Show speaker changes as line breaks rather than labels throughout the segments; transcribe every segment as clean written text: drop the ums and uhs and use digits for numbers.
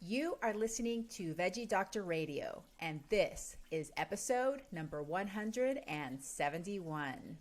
You are listening to Veggie Doctor Radio, and this is episode number 171.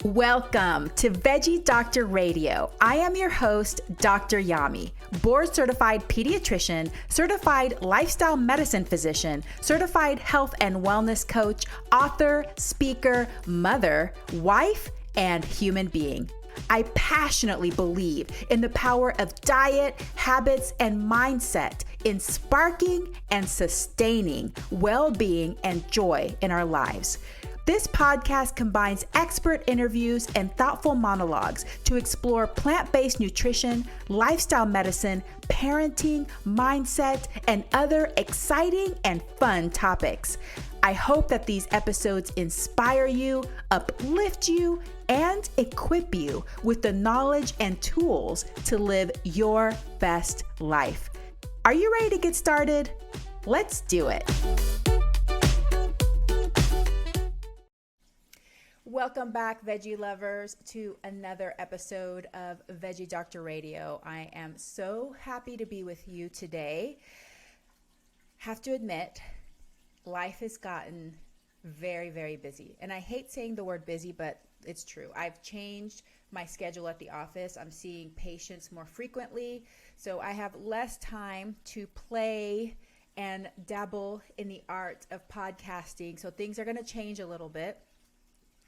Welcome to Veggie Doctor Radio. I am your host, Dr. Yami, board-certified pediatrician, certified lifestyle medicine physician, certified health and wellness coach, author, speaker, mother, wife, and human being. I passionately believe in the power of diet, habits, and mindset in sparking and sustaining well-being and joy in our lives. This podcast combines expert interviews and thoughtful monologues to explore plant-based nutrition, lifestyle medicine, parenting, mindset, and other exciting and fun topics. I hope that these episodes inspire you, uplift you, and equip you with the knowledge and tools to live your best life. Are you ready to get started? Let's do it. Welcome back, veggie lovers, to another episode of Veggie Doctor Radio. I am so happy to be with you today. Have to admit, life has gotten very, very busy. And I hate saying the word busy, but it's true. I've changed my schedule at the office. I'm seeing patients more frequently, so I have less time to play and dabble in the art of podcasting. So things are going to change a little bit.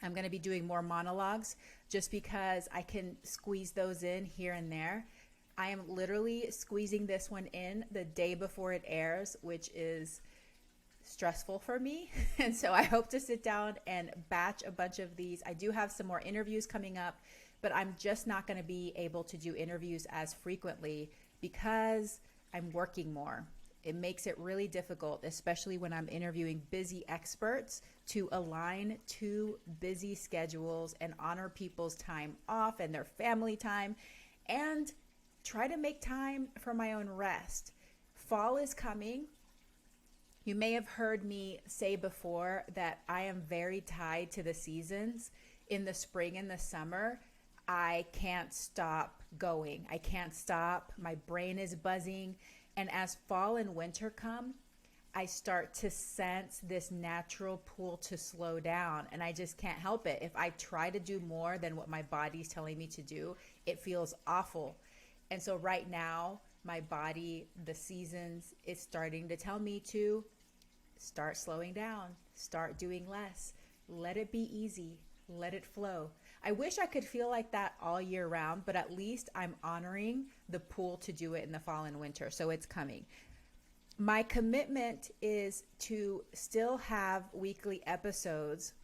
I'm going to be doing more monologues just because I can squeeze those in here and there. I am literally squeezing this one in the day before it airs, which is stressful for me. And so I hope to sit down and batch a bunch of these. I do have some more interviews coming up, but I'm just not going to be able to do interviews as frequently because I'm working more. It makes it really difficult, especially when I'm interviewing busy experts, to align two busy schedules and honor people's time off and their family time and try to make time for my own rest. Fall is coming. You may have heard me say before that I am very tied to the seasons. In the spring and the summer, I can't stop going. I can't stop. My brain is buzzing. And as fall and winter come, I start to sense this natural pull to slow down. And I just can't help it. If I try to do more than what my body's telling me to do, it feels awful. And so right now, my body, the seasons, is starting to tell me to start slowing down, start doing less, let it be easy, let it flow. I wish I could feel like that all year round, but at least I'm honoring the pull to do it in the fall and winter, so it's coming. My commitment is to still have weekly episodes.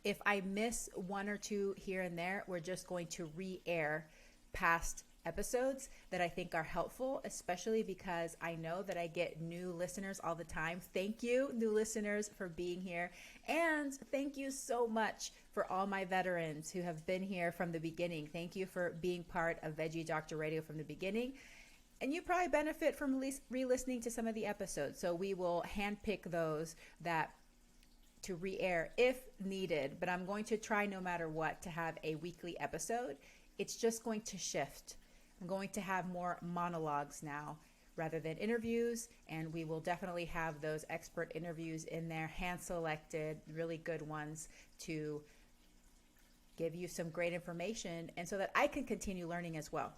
If I miss one or two here and there, we're just going to re-air past episodes that I think are helpful, especially because I know that I get new listeners all the time. Thank you, new listeners, for being here. And thank you so much for all my veterans who have been here from the beginning. Thank you for being part of Veggie Doctor Radio from the beginning. And you probably benefit from re-listening to some of the episodes. So we will handpick those that to re-air if needed. But I'm going to try no matter what to have a weekly episode. It's just going to shift. I'm going to have more monologues now rather than interviews, and we will definitely have those expert interviews in there, hand-selected, really good ones to give you some great information and so that I can continue learning as well.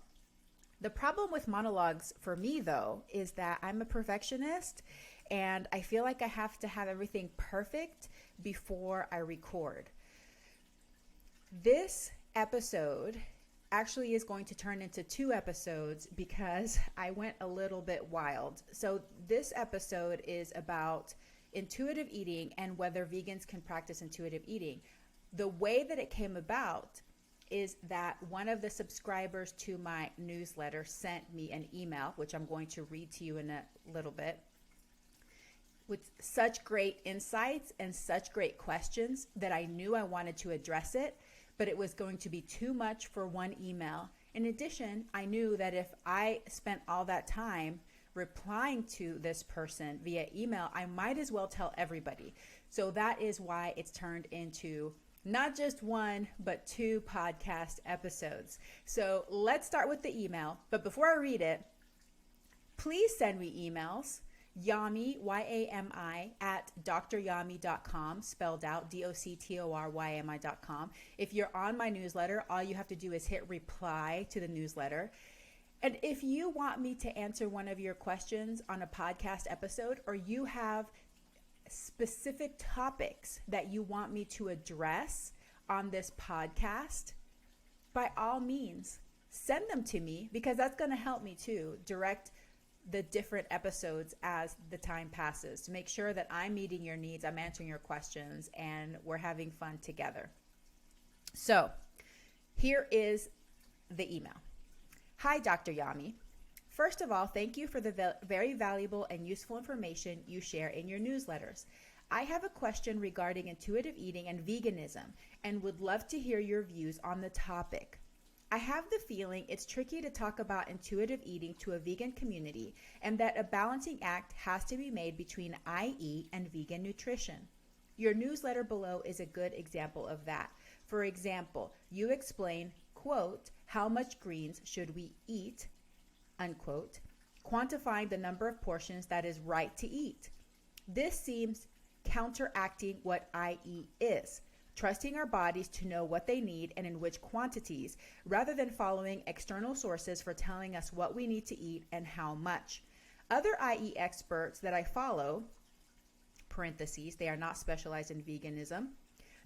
The problem with monologues for me, though, is that I'm a perfectionist and I feel like I have to have everything perfect before I record. This episode actually is going to turn into 2 episodes because I went a little bit wild. So this episode is about intuitive eating and whether vegans can practice intuitive eating. The way that it came about is that one of the subscribers to my newsletter sent me an email, which I'm going to read to you in a little bit, with such great insights and such great questions that I knew I wanted to address it, but it was going to be too much for one email. In addition, I knew that if I spent all that time replying to this person via email, I might as well tell everybody. So that is why it's turned into Not just one, but 2 podcast episodes. So let's start with the email. But before I read it, please send me emails. Yami, Y-A-M-I, at dryami.com, spelled out DOCTORYAMI.com. If you're on my newsletter, all you have to do is hit reply to the newsletter. And if you want me to answer one of your questions on a podcast episode, or you have specific topics that you want me to address on this podcast, by all means, send them to me, because that's going to help me to direct the different episodes as the time passes, to make sure that I'm meeting your needs, I'm answering your questions, and we're having fun together. So here is the email. Hi, Dr. Yami. First of all, thank you for the very valuable and useful information you share in your newsletters. I have a question regarding intuitive eating and veganism and would love to hear your views on the topic. I have the feeling it's tricky to talk about intuitive eating to a vegan community, and that a balancing act has to be made between I eat and vegan nutrition. Your newsletter below is a good example of that. For example, you explain, quote, how much greens should we eat, unquote, quantifying the number of portions that is right to eat. This seems counteracting what I eat is, trusting our bodies to know what they need and in which quantities, rather than following external sources for telling us what we need to eat and how much. Other IE experts that I follow, parentheses, they are not specialized in veganism,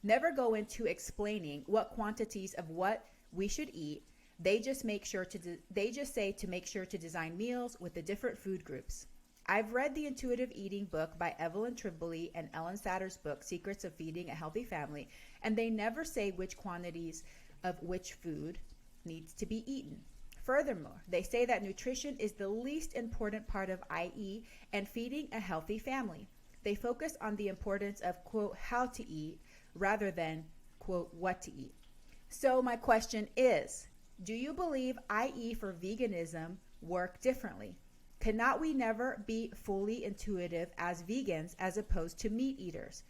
never go into explaining what quantities of what we should eat. They just say to make sure to design meals with the different food groups. I've read the Intuitive Eating book by Ellyn Satter and Ellyn Satter's book, Secrets of Feeding a Healthy Family, and they never say which quantities of which food needs to be eaten. Furthermore, they say that nutrition is the least important part of IE and feeding a healthy family. They focus on the importance of, quote, how to eat rather than, quote, what to eat. So my question is, do you believe IE for veganism work differently? Cannot we never be fully intuitive as vegans as opposed to meat eaters?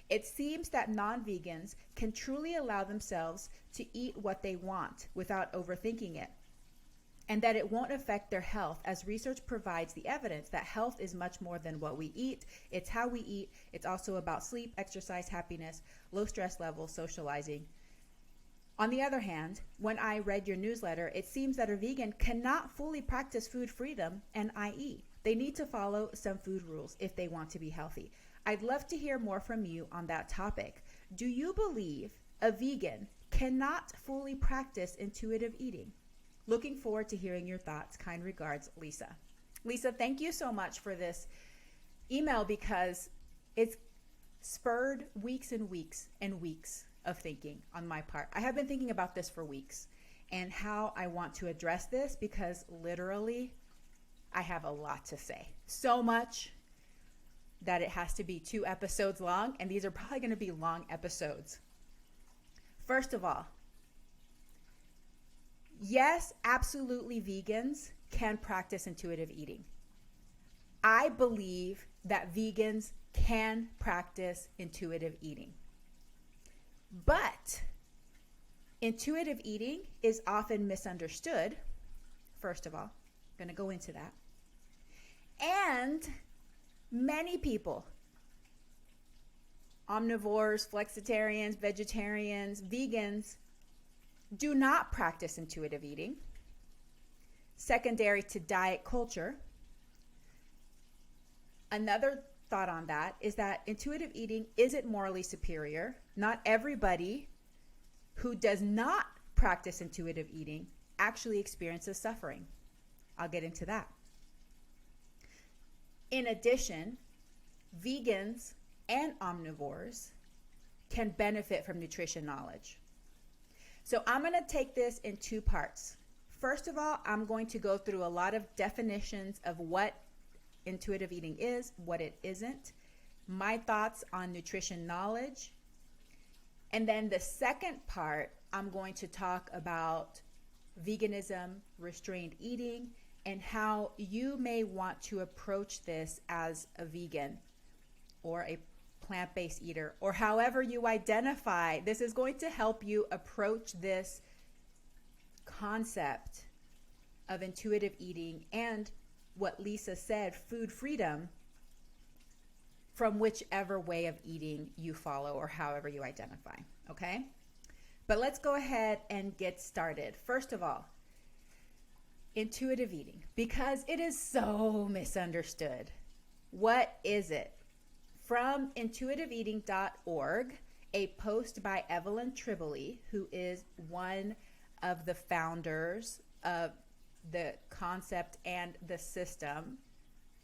It seems that non-vegans can truly allow themselves to eat what they want without overthinking it, and that it won't affect their health, as research provides the evidence that health is much more than what we eat. It's how we eat. It's also about sleep, exercise, happiness, low stress levels, socializing. On the other hand, when I read your newsletter, it seems that a vegan cannot fully practice food freedom and IE. They need to follow some food rules if they want to be healthy. I'd love to hear more from you on that topic. Do you believe a vegan cannot fully practice intuitive eating? Looking forward to hearing your thoughts. Kind regards, Lisa. Lisa, thank you so much for this email, because it's spurred weeks and weeks and weeks of thinking on my part. I have been thinking about this for weeks and how I want to address this, because literally I have a lot to say. So much that it has to be 2 episodes long, and these are probably going to be long episodes. First of all, yes, absolutely, vegans can practice intuitive eating. I believe that vegans can practice intuitive eating. But intuitive eating is often misunderstood. First of all, I'm going to go into that. And many people, omnivores, flexitarians, vegetarians, vegans, do not practice intuitive eating. Secondary to diet culture. Another thought on that is that intuitive eating isn't morally superior. Not everybody who does not practice intuitive eating actually experiences suffering. I'll get into that. In addition, vegans and omnivores can benefit from nutrition knowledge. So I'm going to take this in 2 parts. First of all, I'm going to go through a lot of definitions of what intuitive eating is, what it isn't, my thoughts on nutrition knowledge. And then the second part, I'm going to talk about veganism, restrained eating, and how you may want to approach this as a vegan or a plant-based eater, or however you identify. This is going to help you approach this concept of intuitive eating and what Lisa said, food freedom, from whichever way of eating you follow or however you identify, okay? But let's go ahead and get started. First of all, intuitive eating, because it is so misunderstood. What is it? From intuitiveeating.org, a post by Ellyn Satter, who is one of the founders of the concept and the system,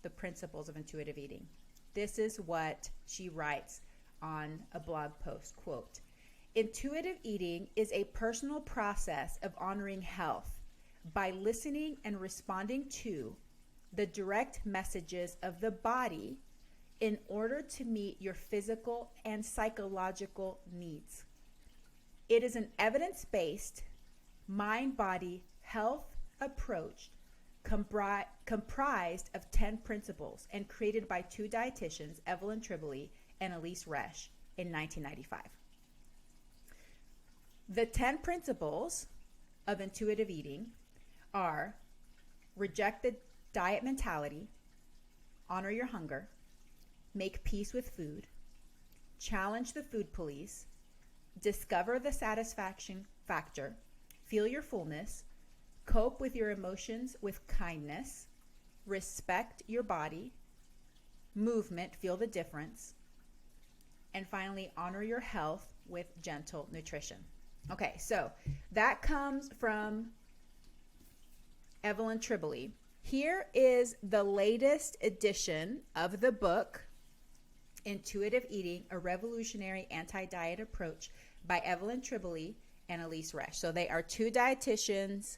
the principles of intuitive eating. This is what she writes on a blog post, quote, "Intuitive eating is a personal process of honoring health by listening and responding to the direct messages of the body in order to meet your physical and psychological needs. It is an evidence-based, mind-body health approach comprised of 10 principles and created by two dietitians, Ellyn Satter and Ellyn Satter, in 1995. The 10 principles of intuitive eating are: reject the diet mentality, honor your hunger, make peace with food, challenge the food police, discover the satisfaction factor, feel your fullness, cope with your emotions with kindness, respect your body, movement, feel the difference, and finally, honor your health with gentle nutrition." Okay, so that comes from Ellyn Satter. Here is the latest edition of the book, Intuitive Eating, A Revolutionary Anti-Diet Approach by Ellyn Satter and Ellyn Satter. So they are two dietitians.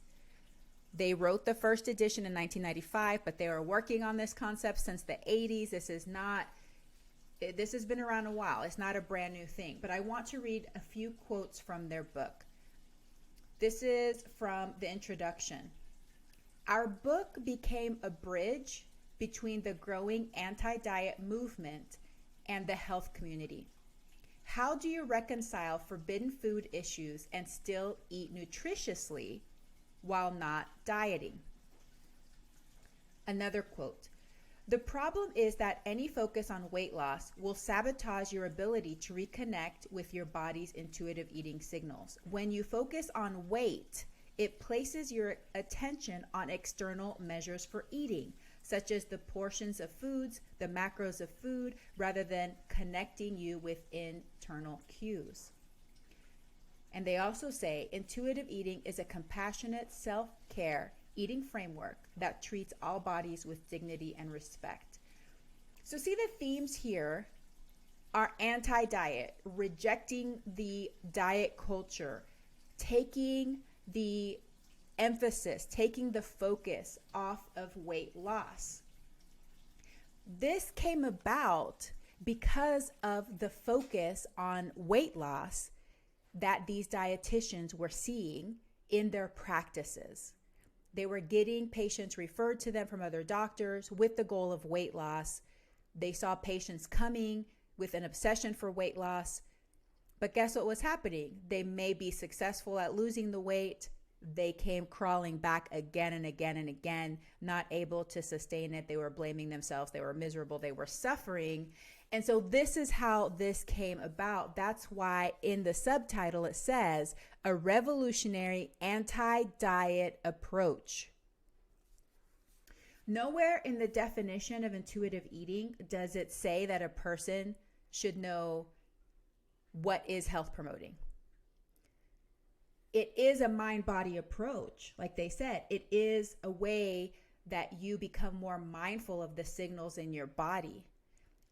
They wrote the first edition in 1995, but they were working on this concept since the 80s. This has been around a while. It's not a brand new thing, but I want to read a few quotes from their book. This is from the introduction. "Our book became a bridge between the growing anti-diet movement and the health community. How do you reconcile forbidden food issues and still eat nutritiously while not dieting?" Another quote, "The problem is that any focus on weight loss will sabotage your ability to reconnect with your body's intuitive eating signals. When you focus on weight, it places your attention on external measures for eating, such as the portions of foods, the macros of food, rather than connecting you with internal cues." And they also say, "Intuitive eating is a compassionate self-care eating framework that treats all bodies with dignity and respect." So see, the themes here are anti-diet, rejecting the diet culture, taking the emphasis, taking the focus off of weight loss. This came about because of the focus on weight loss that these dietitians were seeing in their practices. They were getting patients referred to them from other doctors with the goal of weight loss. They saw patients coming with an obsession for weight loss. But guess what was happening? They may be successful at losing the weight. They came crawling back again and again and again, not able to sustain it. They were blaming themselves. They were miserable. They were suffering. And so this is how this came about. That's why in the subtitle it says, "A Revolutionary Anti-Diet Approach." Nowhere in the definition of intuitive eating does it say that a person should know what is health promoting. It is a mind-body approach. Like they said, it is a way that you become more mindful of the signals in your body,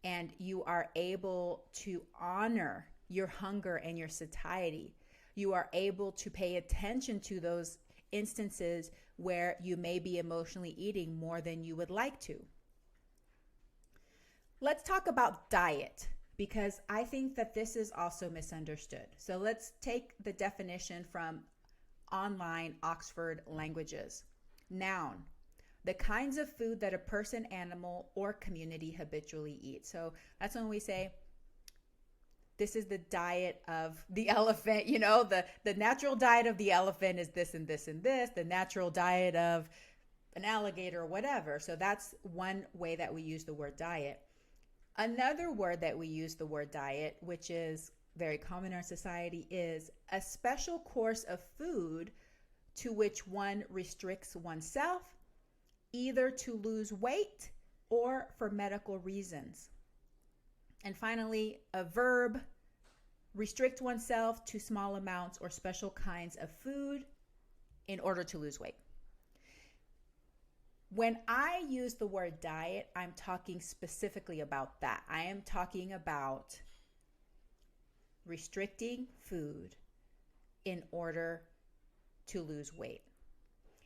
and you are able to honor your hunger and your satiety. You are able to pay attention to those instances where you may be emotionally eating more than you would like to. Let's talk about diet, because I think that this is also misunderstood. So let's take the definition from online Oxford Languages. Noun: the kinds of food that a person, animal, or community habitually eat. So that's when we say this is the diet of the elephant, the natural diet of the elephant is this and this and this, the natural diet of an alligator or whatever. So that's one way that we use the word diet. Another word that we use the word diet, which is very common in our society, is a special course of food to which one restricts oneself, either to lose weight or for medical reasons. And finally, a verb, restrict oneself to small amounts or special kinds of food in order to lose weight. When I use the word diet, I'm talking specifically about that. I am talking about restricting food in order to lose weight.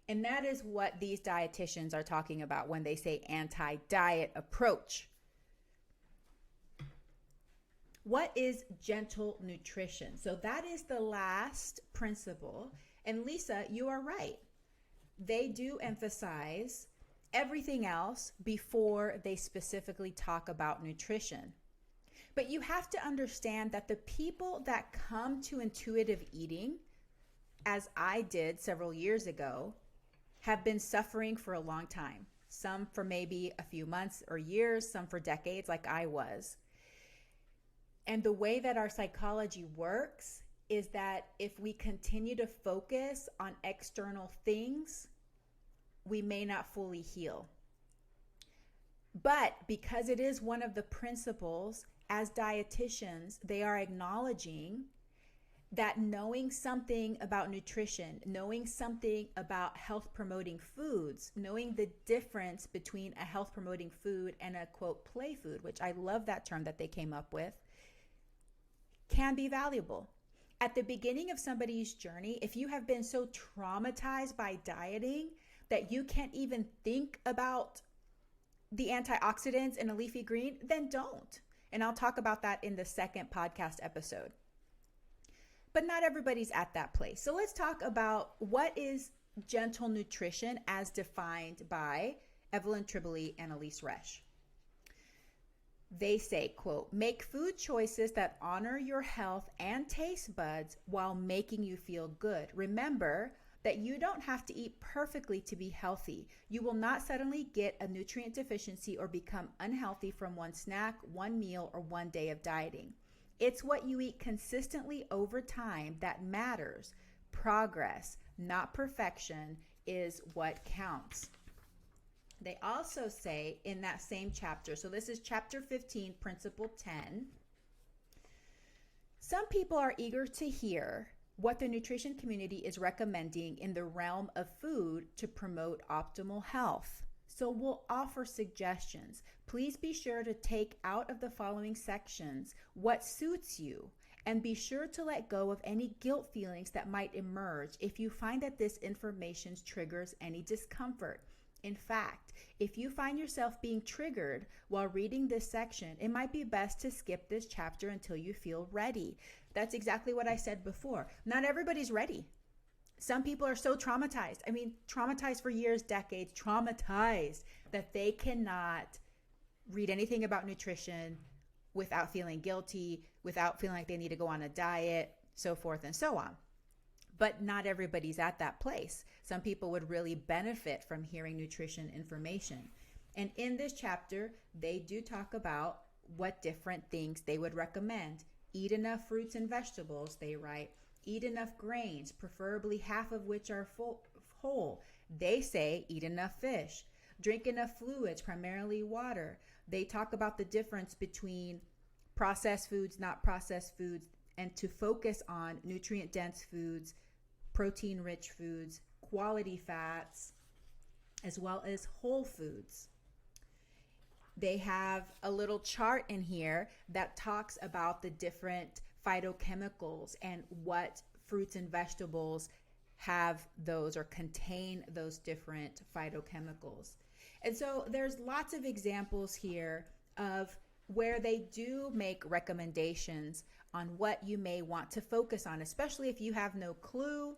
And that is what these dietitians are talking about when they say anti-diet approach. What is gentle nutrition? So that is the last principle. And Lisa, you are right. They do emphasize everything else before they specifically talk about nutrition. But you have to understand that the people that come to intuitive eating, as I did several years ago, have been suffering for a long time. Some for maybe a few months or years, some for decades, like I was. And the way that our psychology works is that if we continue to focus on external things, we may not fully heal. But because it is one of the principles, as dietitians, they are acknowledging that knowing something about nutrition, knowing something about health promoting foods, knowing the difference between a health promoting food and a quote play food, which I love that term that they came up with, can be valuable. At the beginning of somebody's journey, if you have been so traumatized by dieting that you can't even think about the antioxidants in a leafy green, then don't. And I'll talk about that in the second podcast episode. But not everybody's at that place. So let's talk about what is gentle nutrition as defined by Evelyn Tribole and Elise Resch. They say, quote, make food choices that honor your health and taste buds while making you feel good. Remember that you don't have to eat perfectly to be healthy. You will not suddenly get a nutrient deficiency or become unhealthy from one snack, one meal, or one day of dieting. It's what you eat consistently over time that matters. Progress, not perfection, is what counts. They also say in that same chapter, so this is chapter 15, principle 10, some people are eager to hear what the nutrition community is recommending in the realm of food to promote optimal health. So we'll offer suggestions. Please be sure to take out of the following sections what suits you, and be sure to let go of any guilt feelings that might emerge if you find that this information triggers any discomfort. In fact, if you find yourself being triggered while reading this section, it might be best to skip this chapter until you feel ready. That's exactly what I said before. Not everybody's ready. Some people are so traumatized. Traumatized for years, decades, traumatized that they cannot read anything about nutrition without feeling guilty, without feeling like they need to go on a diet, so forth and so on. But not everybody's at that place. Some people would really benefit from hearing nutrition information. And in this chapter, they do talk about what different things they would recommend. Eat enough fruits and vegetables, they write. Eat enough grains, preferably half of which are whole. They say eat enough fish. Drink enough fluids, primarily water. They talk about the difference between processed foods, not processed foods, and to focus on nutrient-dense foods, protein-rich foods, quality fats, as well as whole foods. They have a little chart in here that talks about the different phytochemicals and what fruits and vegetables have those or contain those different phytochemicals. And so there's lots of examples here of where they do make recommendations on what you may want to focus on, especially if you have no clue,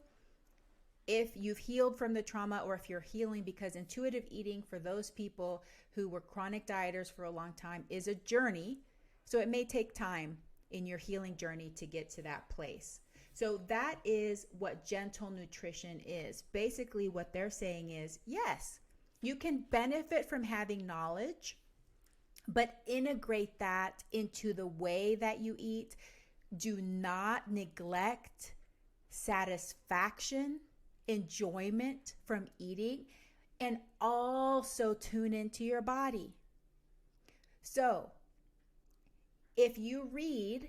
if you've healed from the trauma, or if you're healing, because intuitive eating for those people who were chronic dieters for a long time is a journey. So it may take time. in your healing journey to get to that place. So that is what gentle nutrition is. Basically, what they're saying is, yes, you can benefit from having knowledge, but integrate that into the way that you eat. Do not neglect satisfaction, enjoyment from eating, and also tune into your body. So, if you read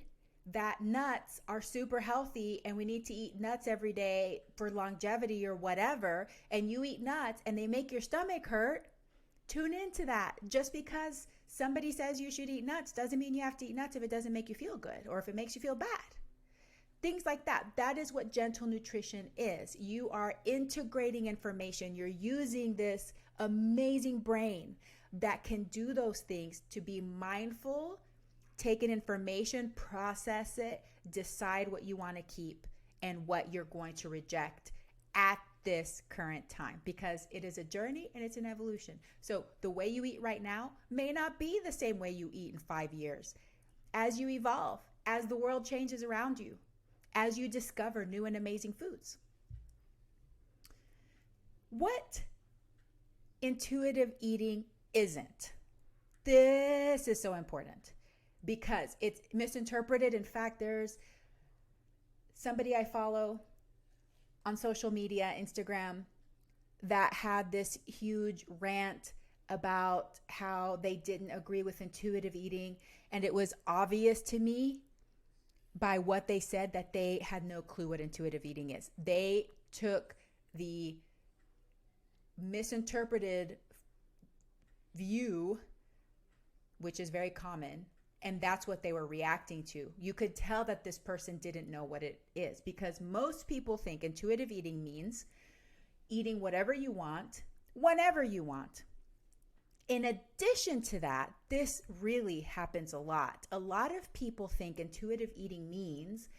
that nuts are super healthy and we need to eat nuts every day for longevity or whatever, and you eat nuts and they make your stomach hurt, tune into that. Just because somebody says you should eat nuts doesn't mean you have to eat nuts if it doesn't make you feel good or if it makes you feel bad. Things like that. That is what gentle nutrition is. You are integrating information. You're using this amazing brain that can do those things to be mindful, take in information, process it, decide what you want to keep and what you're going to reject at this current time, because it is a journey and it's an evolution. So the way you eat right now may not be the same way you eat in 5 years. As you evolve, as the world changes around you, as you discover new and amazing foods. What intuitive eating isn't? This is so important, because it's misinterpreted. In fact, there's somebody I follow on social media, Instagram, that had this huge rant about how they didn't agree with intuitive eating. And it was obvious to me by what they said that they had no clue what intuitive eating is. They took the misinterpreted view, which is very common, and that's what they were reacting to. You could tell that this person didn't know what it is, because most people think intuitive eating means eating whatever you want, whenever you want. In addition to that, this really happens a lot. A lot of people think intuitive eating means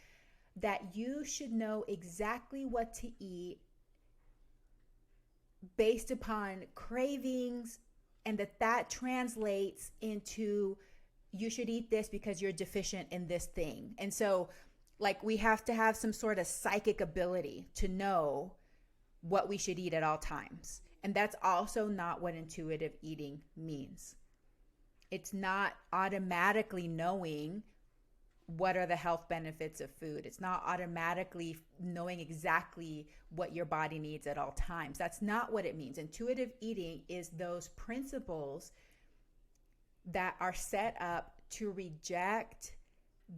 that you should know exactly what to eat based upon cravings, and that translates into you should eat this because you're deficient in this thing. And so, like, we have to have some sort of psychic ability to know what we should eat at all times. And that's also not what intuitive eating means. It's not automatically knowing what are the health benefits of food. It's not automatically knowing exactly what your body needs at all times. That's not what it means. Intuitive eating is those principles that are set up to reject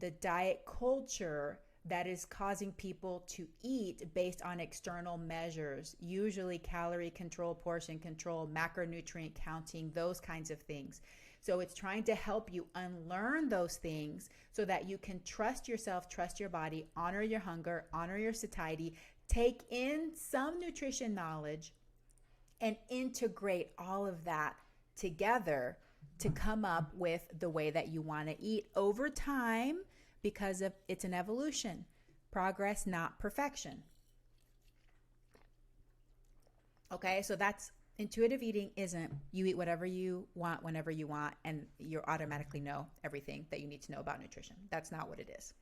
the diet culture that is causing people to eat based on external measures, usually calorie control, portion control, macronutrient counting, those kinds of things. So it's trying to help you unlearn those things so that you can trust yourself, trust your body, honor your hunger, honor your satiety, take in some nutrition knowledge, and integrate all of that together to come up with the way that you want to eat over time, because of it's an evolution. Progress, not perfection. Okay, so that's intuitive eating. Isn't you eat whatever you want whenever you want and you automatically know everything that you need to know about nutrition. That's not what it is.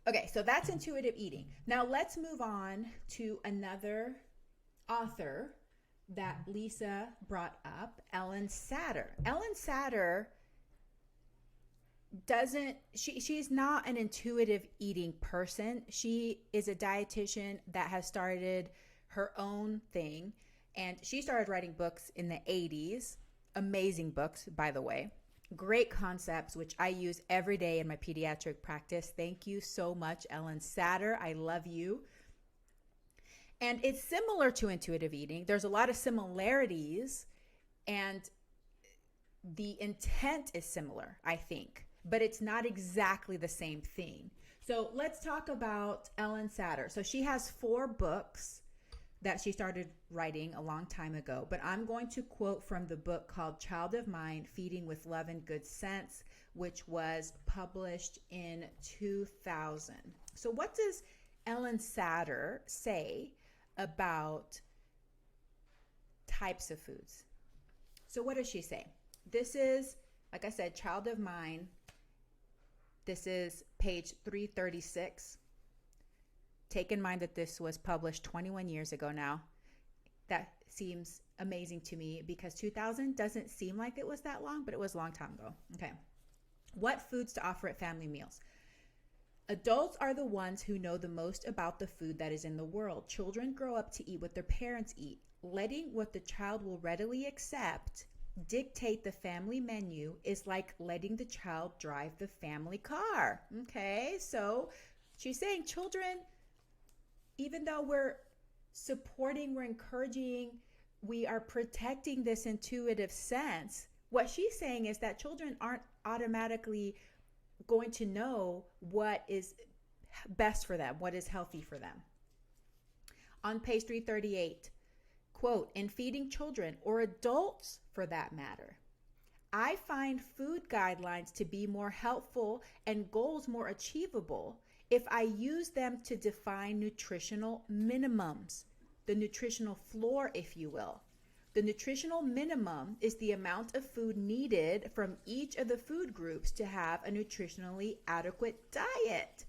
Okay, so that's intuitive eating. Now let's move on to another author that Lisa brought up, Ellyn Satter. Ellyn Satter she's not an intuitive eating person. She is a dietitian that has started her own thing, and she started writing books in the 80s. Amazing books, by the way. Great concepts, which I use every day in my pediatric practice. Thank you so much, Ellyn Satter. I love you. And it's similar to intuitive eating. There's a lot of similarities, and the intent is similar, I think, but it's not exactly the same thing. So let's talk about Ellyn Satter. So she has 4 books that she started writing a long time ago, but I'm going to quote from the book called Child of Mine, Feeding with Love and Good Sense, which was published in 2000. So what does Ellyn Satter say about types of foods? So what does she say? This is, like I said, Child of Mine, This is page 336. Take in mind that this was published 21 years ago now. That seems amazing to me because 2000 doesn't seem like it was that long, but it was a long time ago. Okay. What foods to offer at family meals? Adults are the ones who know the most about the food that is in the world. Children grow up to eat what their parents eat. Letting what the child will readily accept dictate the family menu is like letting the child drive the family car. Okay, so she's saying children, even though we're supporting, we're encouraging, we are protecting this intuitive sense, what she's saying is that children aren't automatically going to know what is best for them, what is healthy for them. On page 338, quote, in feeding children or adults for that matter, I find food guidelines to be more helpful and goals more achievable if I use them to define nutritional minimums, the nutritional floor, if you will. The nutritional minimum is the amount of food needed from each of the food groups to have a nutritionally adequate diet.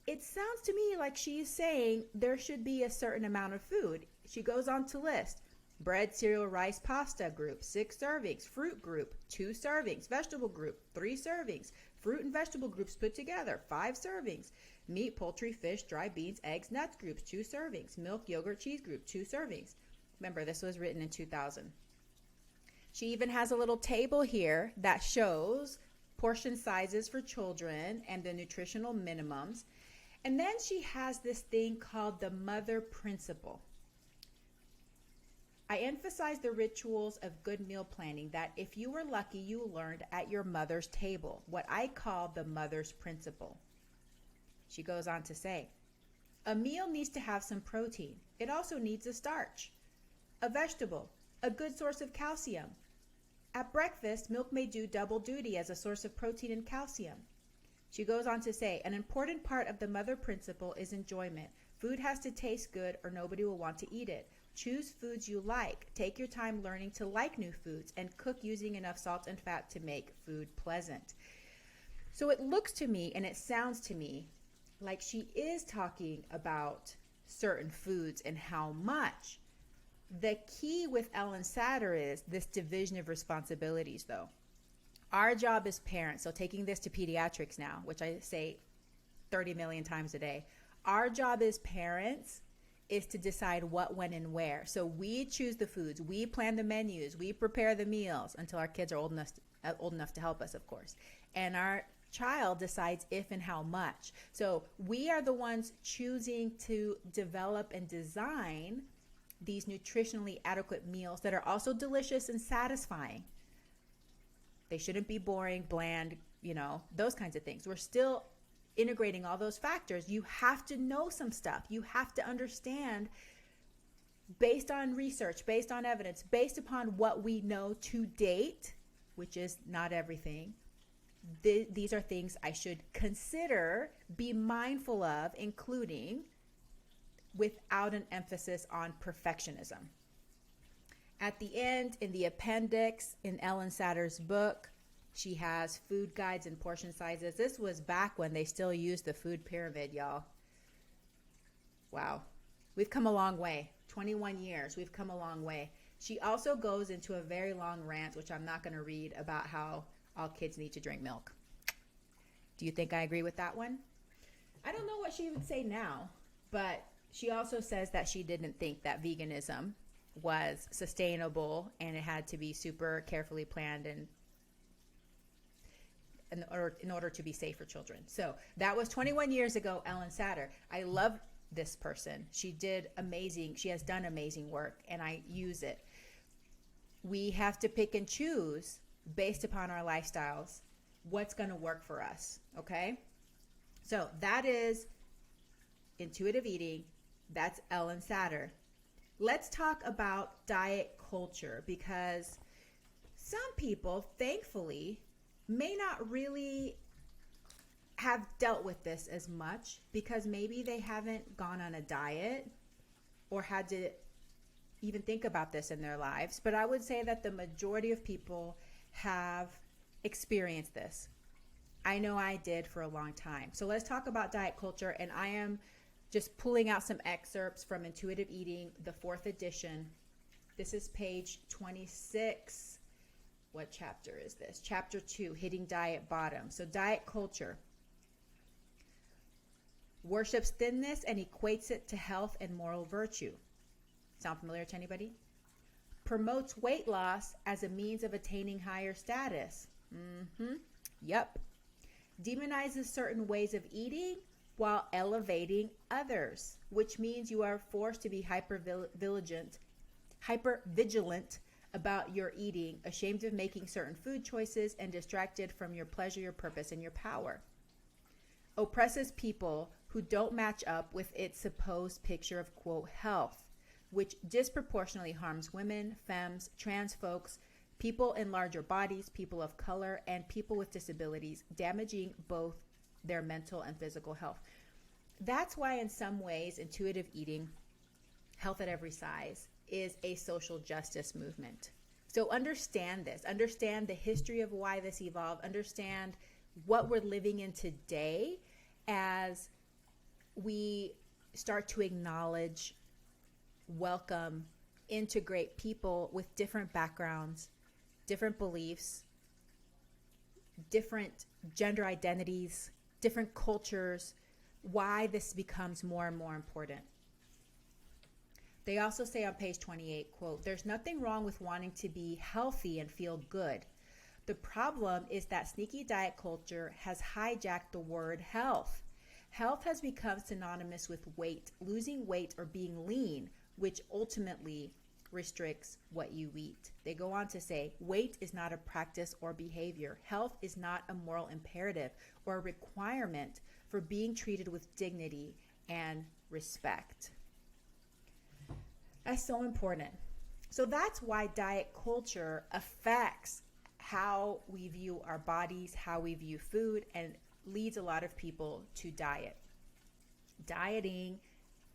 It sounds to me like she's saying there should be a certain amount of food. She goes on to list bread, cereal, rice, pasta group, 6 servings, fruit group, 2 servings, vegetable group, 3 servings, fruit and vegetable groups put together, 5 servings, meat, poultry, fish, dry beans, eggs, nuts groups, 2 servings, milk, yogurt, cheese group, 2 servings. Remember, this was written in 2000. She even has a little table here that shows portion sizes for children and the nutritional minimums. And then she has this thing called the mother principle. I emphasize the rituals of good meal planning that if you were lucky, you learned at your mother's table, what I call the mother's principle. She goes on to say, a meal needs to have some protein. It also needs a starch, a vegetable, a good source of calcium. At breakfast, milk may do double duty as a source of protein and calcium. She goes on to say, an important part of the mother principle is enjoyment. Food has to taste good or nobody will want to eat it. Choose foods you like. Take your time learning to like new foods and cook using enough salt and fat to make food pleasant. So it looks to me and it sounds to me like she is talking about certain foods and how much. The key with Ellyn Satter is this division of responsibilities, though. Our job as parents, so taking this to pediatrics now, which I say 30 million times a day, our job as parents is to decide what, when, and where. So we choose the foods, we plan the menus, we prepare the meals until our kids are old enough to help us, of course. And our child decides if and how much. So we are the ones choosing to develop and design these nutritionally adequate meals that are also delicious and satisfying. They shouldn't be boring, bland, those kinds of things. We're still integrating all those factors. You have to know some stuff. You have to understand based on research, based on evidence, based upon what we know to date, which is not everything. These are things I should consider, be mindful of, including without an emphasis on perfectionism. At the end, in the appendix, in Ellyn Satter's book, she has food guides and portion sizes. This was back when they still used the food pyramid, y'all. Wow. We've come a long way. 21 years, we've come a long way. She also goes into a very long rant, which I'm not going to read, about how all kids need to drink milk. Do you think I agree with that one? I don't know what she would say now, but she also says that she didn't think that veganism was sustainable and it had to be super carefully planned and in order to be safe for children. So that was 21 years ago, Ellyn Satter. I love this person. She did amazing. She has done amazing work and I use it. We have to pick and choose based upon our lifestyles what's going to work for us. Okay. So that is intuitive eating. That's Ellyn Satter. Let's talk about diet culture, because some people, thankfully, may not really have dealt with this as much because maybe they haven't gone on a diet or had to even think about this in their lives. But I would say that the majority of people have experienced this. I know I did for a long time. So let's talk about diet culture. And I am just pulling out some excerpts from Intuitive Eating, the 4th edition. This is page 26. What chapter is this? Chapter 2, Hitting Diet Bottom. So diet culture worships thinness and equates it to health and moral virtue. Sound familiar to anybody? Promotes weight loss as a means of attaining higher status. Yep. Demonizes certain ways of eating while elevating others, which means you are forced to be hyper vigilant about your eating, ashamed of making certain food choices, and distracted from your pleasure, your purpose, and your power. Oppresses people who don't match up with its supposed picture of, quote, health, which disproportionately harms women, femmes, trans folks, people in larger bodies, people of color, and people with disabilities, damaging both their mental and physical health. That's why in some ways intuitive eating, health at every size, is a social justice movement. So understand this, understand the history of why this evolved, understand what we're living in today as we start to acknowledge, welcome, integrate people with different backgrounds, different beliefs, different gender identities, different cultures, why this becomes more and more important. They also say on page 28, quote, there's nothing wrong with wanting to be healthy and feel good. The problem is that sneaky diet culture has hijacked the word health. Health has become synonymous with weight, losing weight, or being lean, which ultimately restricts what you eat. They go on to say, weight is not a practice or behavior. Health is not a moral imperative or a requirement for being treated with dignity and respect. That's so important. So that's why diet culture affects how we view our bodies, how we view food, and leads a lot of people to diet. Dieting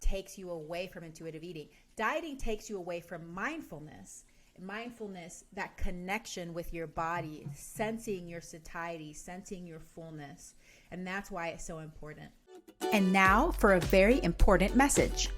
takes you away from intuitive eating. Dieting takes you away from mindfulness. Mindfulness, that connection with your body, sensing your satiety, sensing your fullness. And that's why it's so important. And now for a very important message.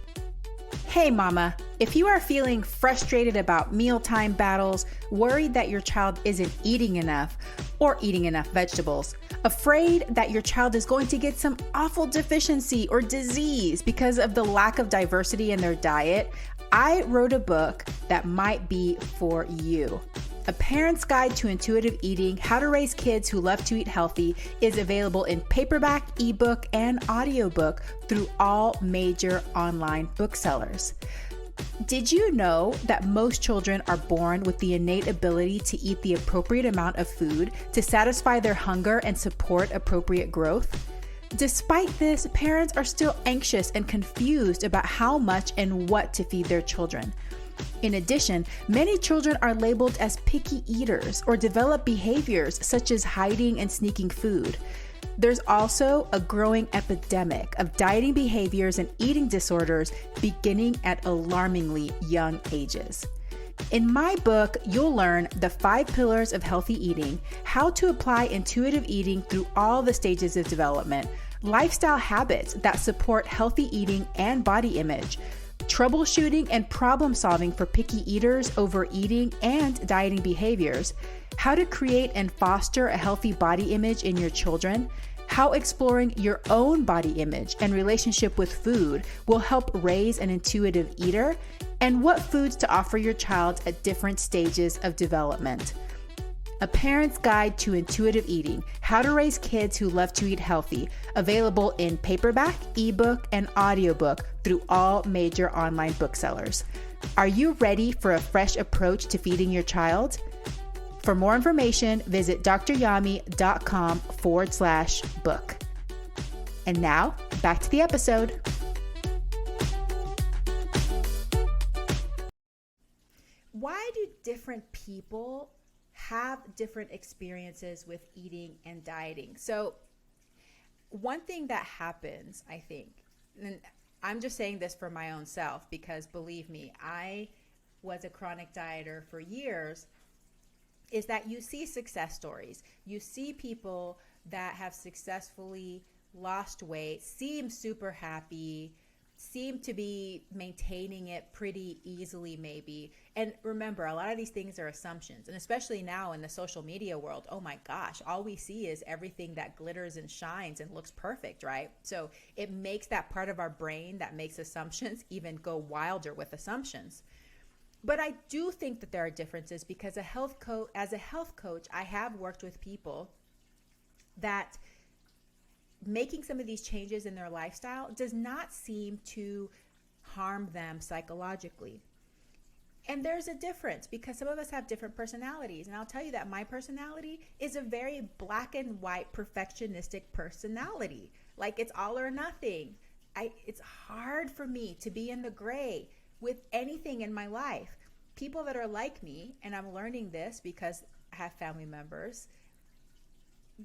Hey mama, if you are feeling frustrated about mealtime battles, worried that your child isn't eating enough or eating enough vegetables, afraid that your child is going to get some awful deficiency or disease because of the lack of diversity in their diet, I wrote a book that might be for you. A Parent's Guide to Intuitive Eating, How to Raise Kids Who Love to Eat Healthy is available in paperback, ebook, and audiobook through all major online booksellers. Did you know that most children are born with the innate ability to eat the appropriate amount of food to satisfy their hunger and support appropriate growth? Despite this, parents are still anxious and confused about how much and what to feed their children. In addition, many children are labeled as picky eaters or develop behaviors such as hiding and sneaking food. There's also a growing epidemic of dieting behaviors and eating disorders beginning at alarmingly young ages. In my book, you'll learn the 5 pillars of healthy eating, how to apply intuitive eating through all the stages of development, lifestyle habits that support healthy eating and body image, troubleshooting and problem solving for picky eaters, overeating, and dieting behaviors, how to create and foster a healthy body image in your children, how exploring your own body image and relationship with food will help raise an intuitive eater, and what foods to offer your child at different stages of development. A Parent's Guide to Intuitive Eating, How to Raise Kids Who Love to Eat Healthy, available in paperback, ebook, and audiobook through all major online booksellers. Are you ready for a fresh approach to feeding your child? For more information, visit dryami.com/book. And now, back to the episode. Why do different people have different experiences with eating and dieting? So one thing that happens, I think, and I'm just saying this for my own self because believe me, I was a chronic dieter for years, is that you see success stories. You see people that have successfully lost weight seem super happy, seem to be maintaining it pretty easily maybe. And remember, a lot of these things are assumptions, and especially now in the social media world, oh my gosh, all we see is everything that glitters and shines and looks perfect, right? So it makes that part of our brain that makes assumptions even go wilder with assumptions. But I do think that there are differences, because as a health coach, I have worked with people that making some of these changes in their lifestyle does not seem to harm them psychologically. And there's a difference, because some of us have different personalities. And I'll tell you that my personality is a very black and white perfectionistic personality. Like, it's all or nothing. It's hard for me to be in the gray with anything in my life. People that are like me, and I'm learning this because I have family members,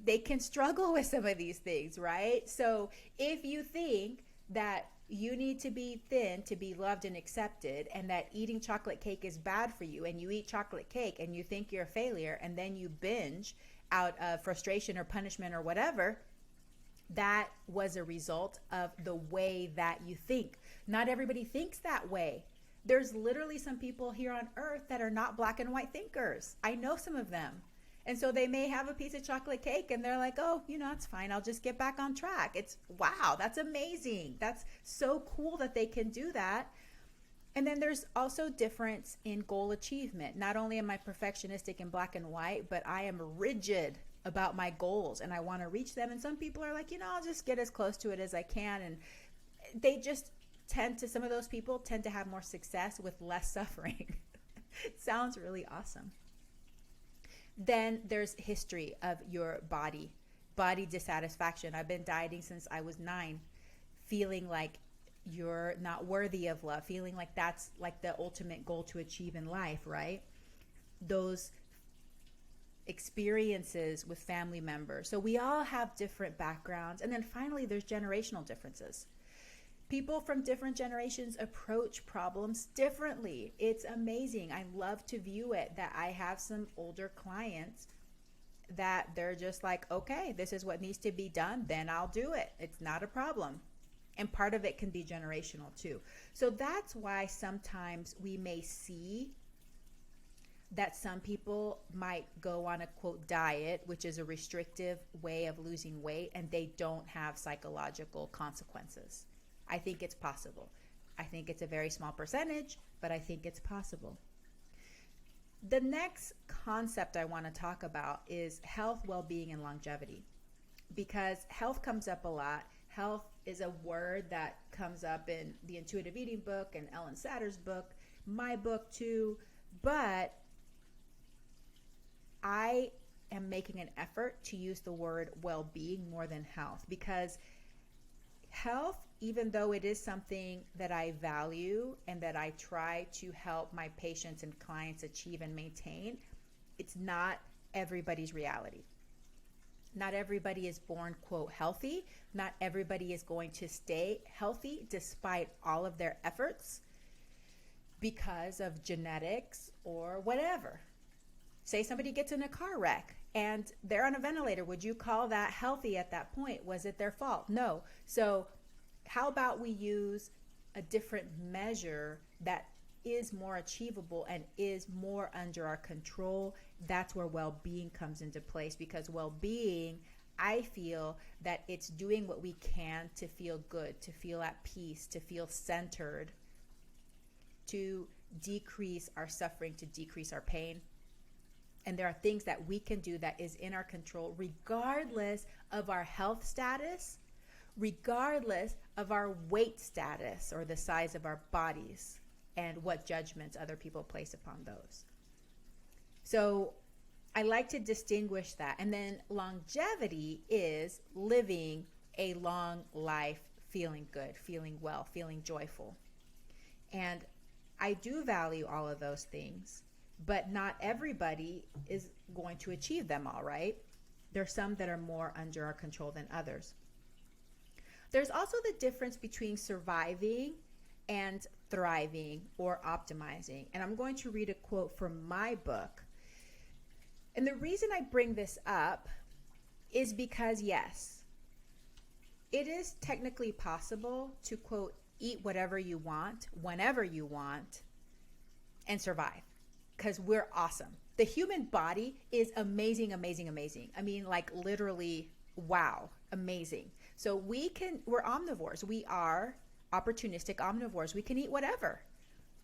they can struggle with some of these things, right? So if you think that you need to be thin to be loved and accepted, and that eating chocolate cake is bad for you, and you eat chocolate cake and you think you're a failure, and then you binge out of frustration or punishment or whatever, that was a result of the way that you think. Not everybody thinks that way. There's literally some people here on earth that are not black and white thinkers. I know some of them. And so they may have a piece of chocolate cake and they're like, oh, it's fine. I'll just get back on track. It's wow, that's amazing. That's so cool that they can do that. And then there's also difference in goal achievement. Not only am I perfectionistic in black and white, but I am rigid about my goals and I want to reach them. And some people are like, I'll just get as close to it as I can. And they just some of those people tend to have more success with less suffering. It sounds really awesome. Then there's history of your body dissatisfaction. I've been dieting since I was 9, feeling like you're not worthy of love, feeling like that's like the ultimate goal to achieve in life, right? Those experiences with family members. So we all have different backgrounds. And then finally, there's generational differences. People from different generations approach problems differently. It's amazing. I love to view it that I have some older clients that they're just like, okay, this is what needs to be done, then I'll do it. It's not a problem. And part of it can be generational too. So that's why sometimes we may see that some people might go on a quote diet, which is a restrictive way of losing weight, and they don't have psychological consequences. I think it's possible. I think it's a very small percentage, but I think it's possible. The next concept I want to talk about is health, well-being, and longevity, because health comes up a lot. Health is a word that comes up in the Intuitive Eating book and Ellyn Satter's book, my book too, but I am making an effort to use the word well-being more than health, because health, even though it is something that I value and that I try to help my patients and clients achieve and maintain, it's not everybody's reality. Not everybody is born, quote, healthy. Not everybody is going to stay healthy despite all of their efforts because of genetics or whatever. Say somebody gets in a car wreck and they're on a ventilator. Would you call that healthy at that point? Was it their fault? No. So how about we use a different measure that is more achievable and is more under our control? That's where well-being comes into place, because well-being, I feel that it's doing what we can to feel good, to feel at peace, to feel centered, to decrease our suffering, to decrease our pain. And there are things that we can do that is in our control, regardless of our health status, regardless of our weight status or the size of our bodies and what judgments other people place upon those. So I like to distinguish that. And then longevity is living a long life, feeling good, feeling well, feeling joyful. And I do value all of those things, but not everybody is going to achieve them all, right? There's some that are more under our control than others. There's also the difference between surviving and thriving or optimizing. And I'm going to read a quote from my book. And the reason I bring this up is because, yes, it is technically possible to, quote, eat whatever you want, whenever you want, and survive, because we're awesome. The human body is amazing, amazing, amazing. I mean, like literally, wow, amazing. So we're omnivores. We are opportunistic omnivores. We can eat whatever.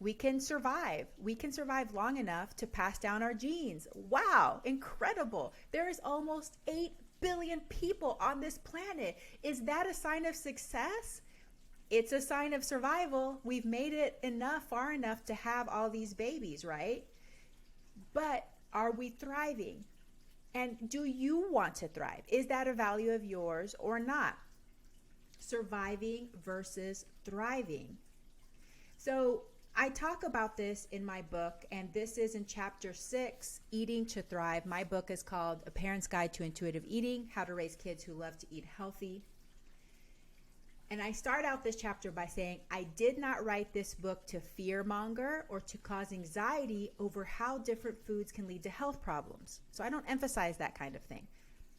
We can survive. We can survive long enough to pass down our genes. Wow, incredible. There is almost 8 billion people on this planet. Is that a sign of success? It's a sign of survival. We've made it far enough to have all these babies, right? But are we thriving? And do you want to thrive? Is that a value of yours or not? Surviving versus thriving. So I talk about this in my book, and this is in chapter 6, Eating to Thrive. My book is called A Parent's Guide to Intuitive Eating, How to Raise Kids Who Love to Eat Healthy. And I start out this chapter by saying, I did not write this book to fearmonger or to cause anxiety over how different foods can lead to health problems. So I don't emphasize that kind of thing.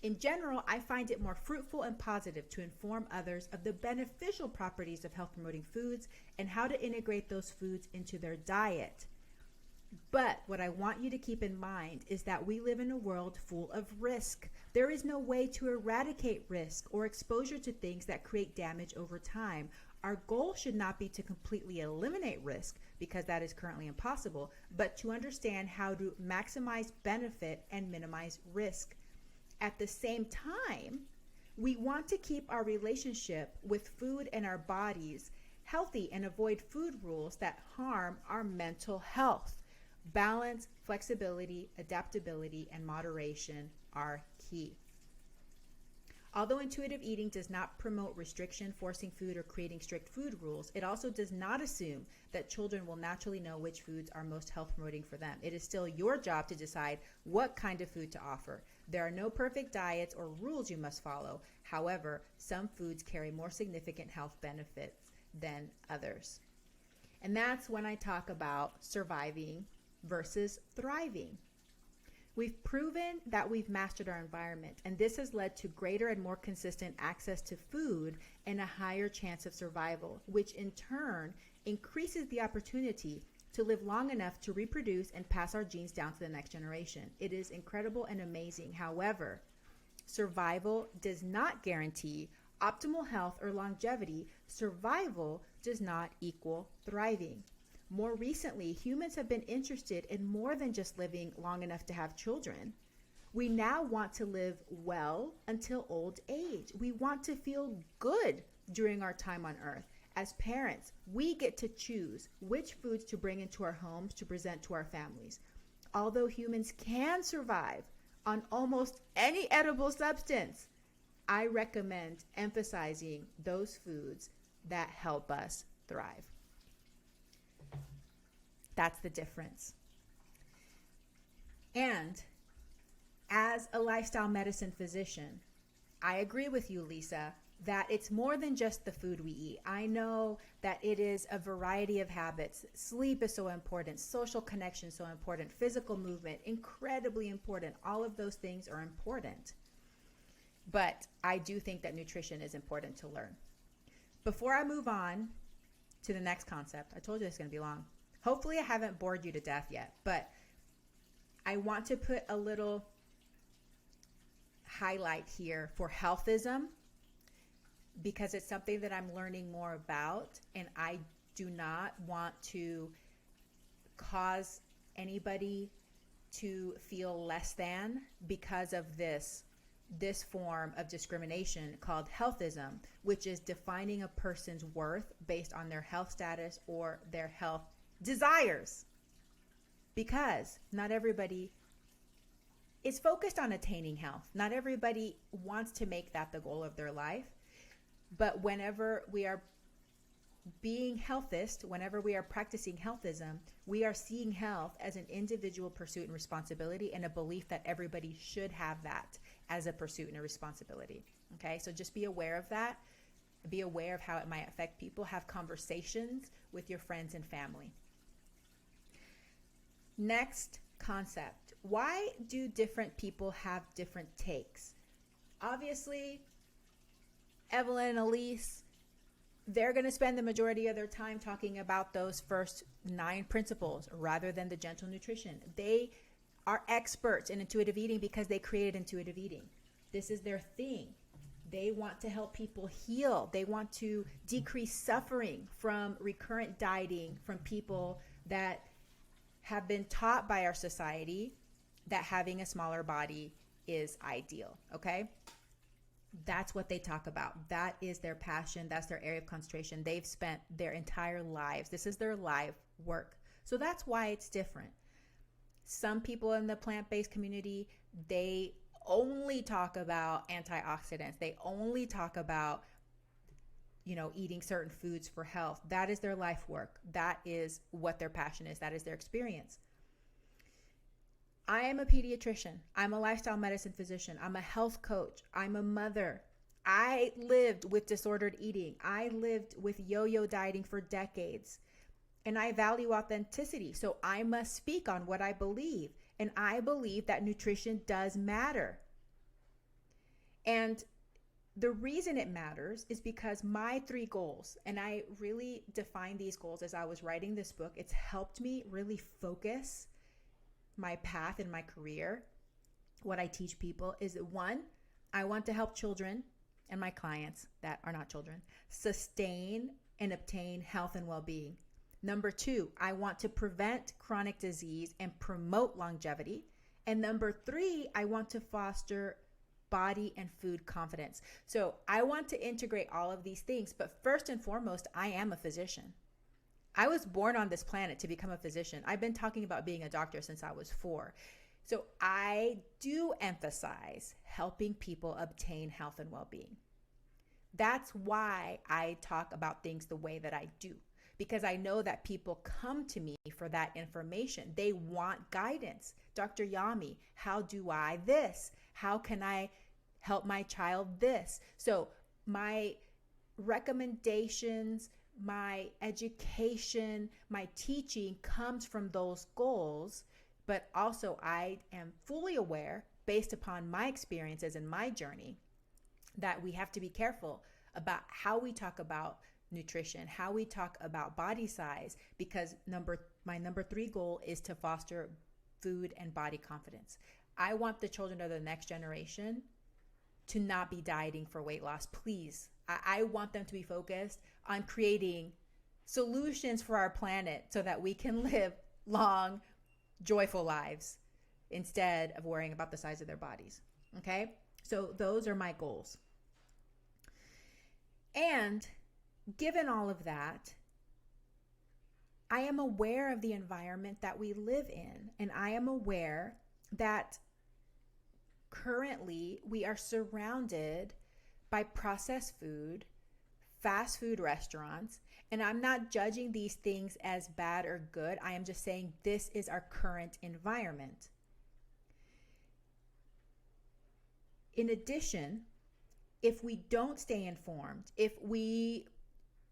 In general, I find it more fruitful and positive to inform others of the beneficial properties of health-promoting foods and how to integrate those foods into their diet. But what I want you to keep in mind is that we live in a world full of risk. There is no way to eradicate risk or exposure to things that create damage over time. Our goal should not be to completely eliminate risk, because that is currently impossible, but to understand how to maximize benefit and minimize risk. At the same time, we want to keep our relationship with food and our bodies healthy and avoid food rules that harm our mental health. Balance, flexibility, adaptability, and moderation are key. Although intuitive eating does not promote restriction, forcing food, or creating strict food rules, it also does not assume that children will naturally know which foods are most health promoting for them. It is still your job to decide what kind of food to offer. There are no perfect diets or rules you must follow. However, some foods carry more significant health benefits than others. And that's when I talk about surviving versus thriving. We've proven that we've mastered our environment, and this has led to greater and more consistent access to food and a higher chance of survival, which in turn increases the opportunity to live long enough to reproduce and pass our genes down to the next generation. It is incredible and amazing. However, survival does not guarantee optimal health or longevity. Survival does not equal thriving. More recently, humans have been interested in more than just living long enough to have children. We now want to live well until old age. We want to feel good during our time on Earth. As parents, we get to choose which foods to bring into our homes to present to our families. Although humans can survive on almost any edible substance, I recommend emphasizing those foods that help us thrive. That's the difference. And as a lifestyle medicine physician, I agree with you, Lisa, that it's more than just the food we eat. I know that it is a variety of habits. Sleep is so important. Social connection so important. Physical movement, incredibly important. All of those things are important. But I do think that nutrition is important to learn. Before I move on to the next concept, I told you it's going to be long. Hopefully I haven't bored you to death yet, but I want to put a little highlight here for healthism, because it's something that I'm learning more about, and I do not want to cause anybody to feel less than because of this form of discrimination called healthism, which is defining a person's worth based on their health status or their health desires. Because not everybody is focused on attaining health. Not everybody wants to make that the goal of their life. But whenever we are being healthist, whenever we are practicing healthism, we are seeing health as an individual pursuit and responsibility, and a belief that everybody should have that as a pursuit and a responsibility. Okay, so just be aware of that. Be aware of how it might affect people. Have conversations with your friends and family. Next concept. Why do different people have different takes? Obviously, Evelyn and Elise, they're going to spend the majority of their time talking about those first 9 principles rather than the gentle nutrition. They are experts in intuitive eating because they created intuitive eating. This is their thing. They want to help people heal. They want to decrease suffering from recurrent dieting from people that have been taught by our society that having a smaller body is ideal, okay? That's what they talk about. That is their passion. That's their area of concentration. They've spent their entire lives. This is their life work. So that's why it's different. Some people in the plant-based community, they only talk about antioxidants. They only talk about, eating certain foods for health. That is their life work. That is what their passion is. That is their experience. I am a pediatrician. I'm a lifestyle medicine physician. I'm a health coach. I'm a mother. I lived with disordered eating. I lived with yo-yo dieting for decades. And I value authenticity. So I must speak on what I believe. And I believe that nutrition does matter. And the reason it matters is because my 3 goals, and I really defined these goals as I was writing this book. It's helped me really focus my path in my career. What I teach people is that 1, I want to help children and my clients that are not children sustain and obtain health and well-being. Number 2, I want to prevent chronic disease and promote longevity. And number 3, I want to foster body and food confidence. So I want to integrate all of these things, but first and foremost, I am a physician. I was born on this planet to become a physician. I've been talking about being a doctor since I was 4. So I do emphasize helping people obtain health and well-being. That's why I talk about things the way that I do, because I know that people come to me for that information. They want guidance. Dr. Yami, how do I this? How can I help my child this? So my recommendations, my education, my teaching comes from those goals, but also I am fully aware, based upon my experiences and my journey, that we have to be careful about how we talk about nutrition, how we talk about body size, because my number 3 goal is to foster food and body confidence. I want the children of the next generation to not be dieting for weight loss, please. I want them to be focused on creating solutions for our planet so that we can live long, joyful lives instead of worrying about the size of their bodies. Okay? So those are my goals. And given all of that, I am aware of the environment that we live in, and I am aware that currently we are surrounded by processed food, fast food restaurants, and I'm not judging these things as bad or good. I am just saying this is our current environment. In addition, if we don't stay informed, if we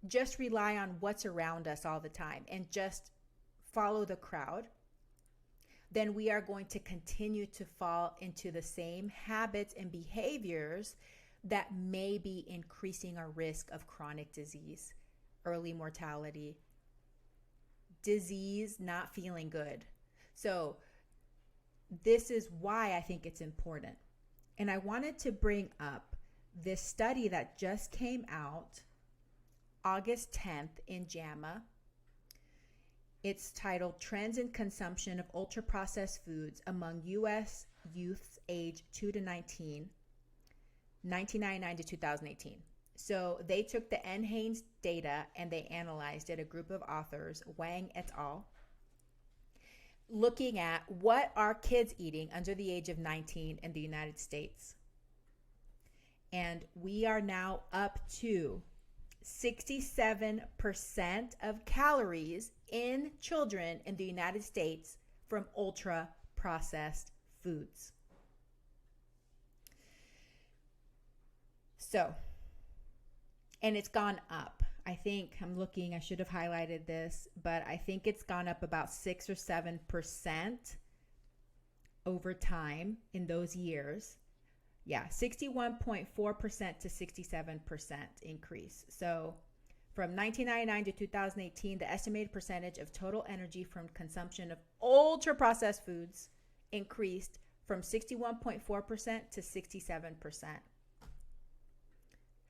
just rely on what's around us all the time and just follow the crowd, then we are going to continue to fall into the same habits and behaviors that may be increasing our risk of chronic disease, early mortality, disease, not feeling good. So this is why I think it's important. And I wanted to bring up this study that just came out August 10th in JAMA. It's titled Trends in Consumption of Ultraprocessed Foods Among U.S. Youths Age 2 to 19, 1999 to 2018. So they took the NHANES data and they analyzed it, a group of authors, Wang et al., looking at what are kids eating under the age of 19 in the United States. And we are now up to 67% of calories in children in the United States from ultra-processed foods. So, and it's gone up. I think, I should have highlighted this, but I think it's gone up about 6 or 7% over time in those years. Yeah, 61.4% to 67% increase. So from 1999 to 2018, the estimated percentage of total energy from consumption of ultra processed foods increased from 61.4% to 67%.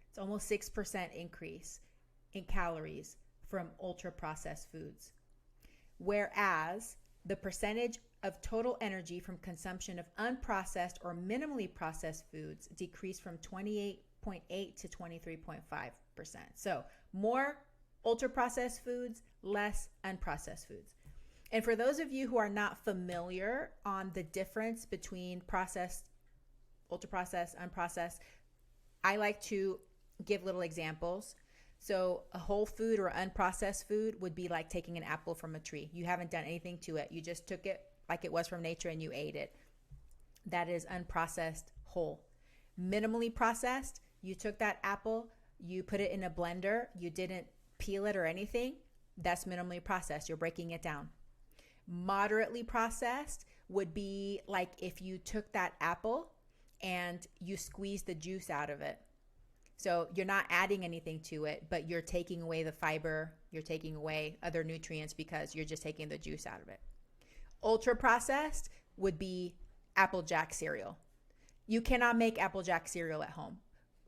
It's almost 6% increase in calories from ultra processed foods. Whereas the percentage of total energy from consumption of unprocessed or minimally processed foods decreased from 28.8 to 23.5%. So more ultra processed foods, less unprocessed foods. And for those of you who are not familiar on the difference between processed, ultra processed, unprocessed, I like to give little examples. So a whole food or unprocessed food would be like taking an apple from a tree. You haven't done anything to it. You just took it like it was from nature and you ate it. That is unprocessed whole. Minimally processed, you took that apple, you put it in a blender, you didn't peel it or anything. That's minimally processed. You're breaking it down. Moderately processed would be like if you took that apple and you squeezed the juice out of it. So you're not adding anything to it, but you're taking away the fiber, you're taking away other nutrients because you're just taking the juice out of it. Ultra processed would be Apple Jack cereal. You cannot make Apple Jack cereal at home.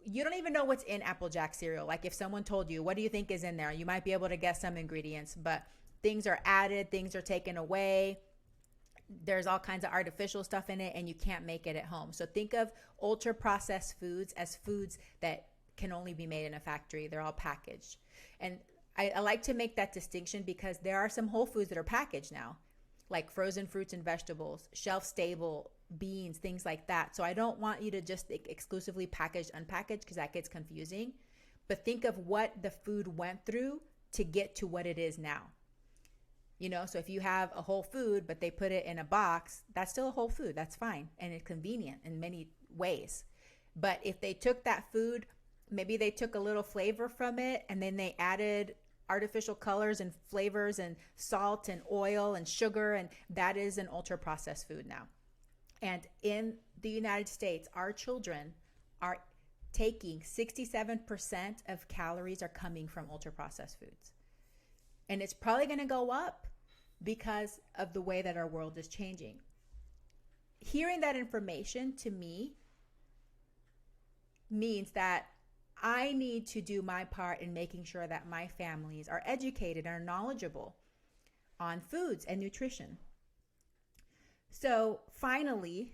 You don't even know what's in Apple Jack cereal. Like if someone told you, what do you think is in there? You might be able to guess some ingredients, but things are added, things are taken away. There's all kinds of artificial stuff in it and you can't make it at home. So think of ultra processed foods as foods that can only be made in a factory. They're all packaged. And I like to make that distinction because there are some whole foods that are packaged now, like frozen fruits and vegetables, shelf stable beans, things like that. So I don't want you to just think exclusively packaged, unpackaged, because that gets confusing. But think of what the food went through to get to what it is now. You know, so if you have a whole food, but they put it in a box, that's still a whole food. That's fine. And it's convenient in many ways. But if they took that food, maybe they took a little flavor from it and then they added artificial colors and flavors and salt and oil and sugar, and that is an ultra processed food now. And in the United States, our children are taking 67% of calories are coming from ultra processed foods. And it's probably going to go up because of the way that our world is changing. Hearing that information to me means that I need to do my part in making sure that my families are educated and are knowledgeable on foods and nutrition. So finally,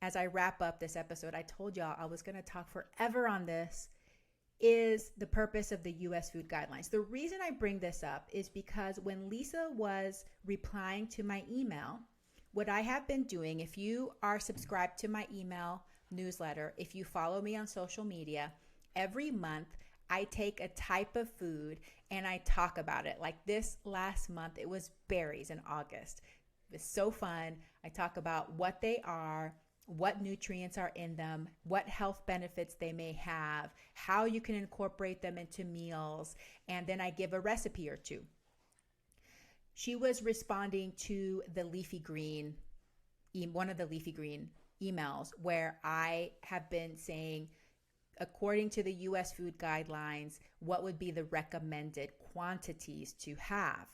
as I wrap up this episode, I told y'all I was going to talk forever on this, is the purpose of the U.S. food guidelines. The reason I bring this up is because when Lisa was replying to my email, what I have been doing, if you are subscribed to my email newsletter, if you follow me on social media, every month I take a type of food and I talk about it. Like this last month, it was berries in August. It was so fun. I talk about what they are, what nutrients are in them, what health benefits they may have, how you can incorporate them into meals, and then I give a recipe or two. She was responding to the leafy green, one of the leafy green emails where I have been saying, according to the U.S. food guidelines, what would be the recommended quantities to have?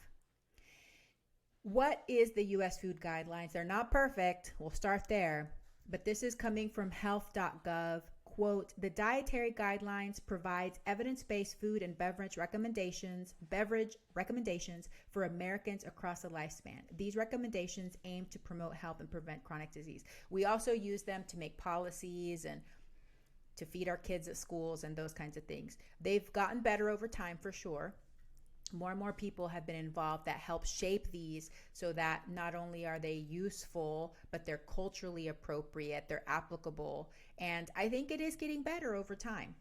What is the U.S. food guidelines? They're not perfect. We'll start there. But this is coming from health.gov. Quote, the dietary guidelines provides evidence-based food and beverage recommendations for Americans across the lifespan. These recommendations aim to promote health and prevent chronic disease. We also use them to make policies and to feed our kids at schools and those kinds of things. They've gotten better over time for sure. More and more people have been involved that help shape these so that not only are they useful, but they're culturally appropriate, they're applicable. And I think it is getting better over time.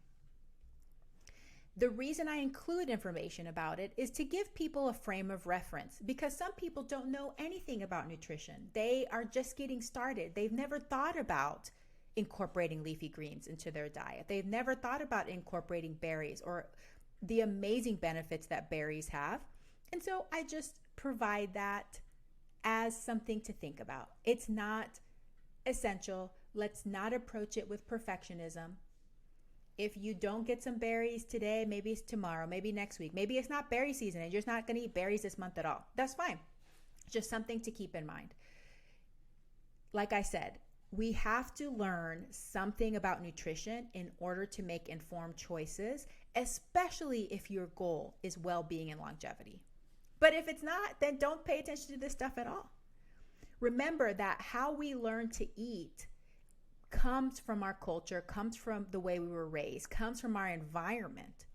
The reason I include information about it is to give people a frame of reference, because some people don't know anything about nutrition. They are just getting started. They've never thought about incorporating leafy greens into their diet. They've never thought about incorporating berries or the amazing benefits that berries have. And so I just provide that as something to think about. It's not essential. Let's not approach it with perfectionism. If you don't get some berries today, maybe it's tomorrow, maybe next week. Maybe it's not berry season and you're just not going to eat berries this month at all. That's fine. Just something to keep in mind. Like I said, we have to learn something about nutrition in order to make informed choices, especially if your goal is well-being and longevity. But if it's not, then don't pay attention to this stuff at all. Remember that how we learn to eat comes from our culture, comes from the way we were raised, comes from our environment.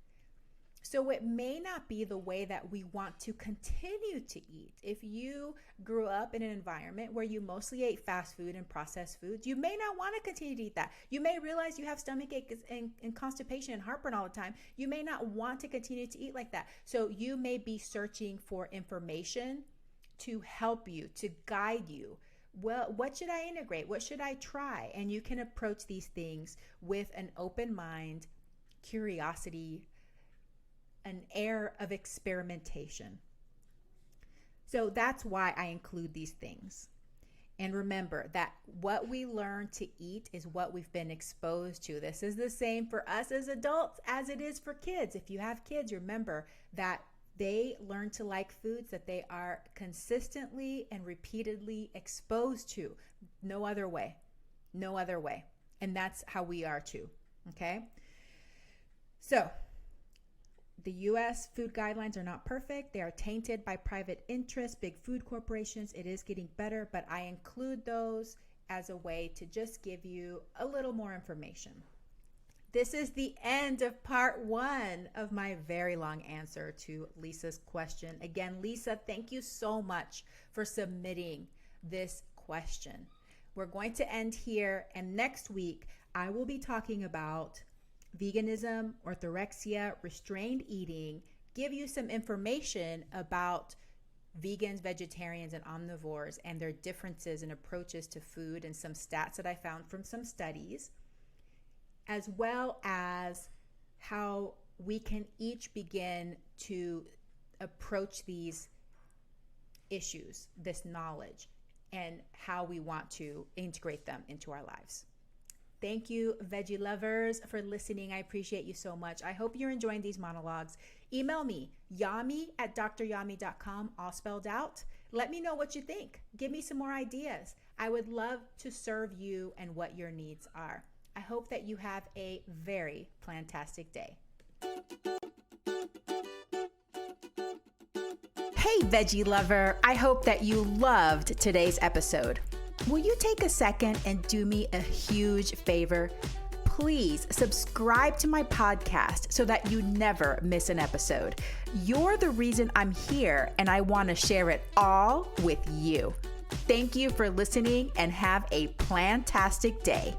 So it may not be the way that we want to continue to eat. If you grew up in an environment where you mostly ate fast food and processed foods, you may not want to continue to eat that. You may realize you have stomach aches and constipation and heartburn all the time. You may not want to continue to eat like that. So you may be searching for information to help you, to guide you. Well, what should I integrate? What should I try? And you can approach these things with an open mind, curiosity, an air of experimentation. So that's why I include these things. And remember that what we learn to eat is what we've been exposed to. This is the same for us as adults as it is for kids. If you have kids, remember that they learn to like foods that they are consistently and repeatedly exposed to. No other way. No other way. And that's how we are too. Okay? So, the U.S. food guidelines are not perfect. They are tainted by private interests, big food corporations. It is getting better, but I include those as a way to just give you a little more information. This is the end of part 1 of my very long answer to Lisa's question. Again, Lisa, thank you so much for submitting this question. We're going to end here, and next week I will be talking about veganism, orthorexia, restrained eating, give you some information about vegans, vegetarians, and omnivores and their differences in approaches to food and some stats that I found from some studies, as well as how we can each begin to approach these issues, this knowledge, and how we want to integrate them into our lives. Thank you, veggie lovers, for listening. I appreciate you so much. I hope you're enjoying these monologues. Email me, yami@dryami.com, all spelled out. Let me know what you think. Give me some more ideas. I would love to serve you and what your needs are. I hope that you have a very plantastic day. Hey, veggie lover. I hope that you loved today's episode. Will you take a second and do me a huge favor? Please subscribe to my podcast so that you never miss an episode. You're the reason I'm here, and I want to share it all with you. Thank you for listening, and have a plantastic day.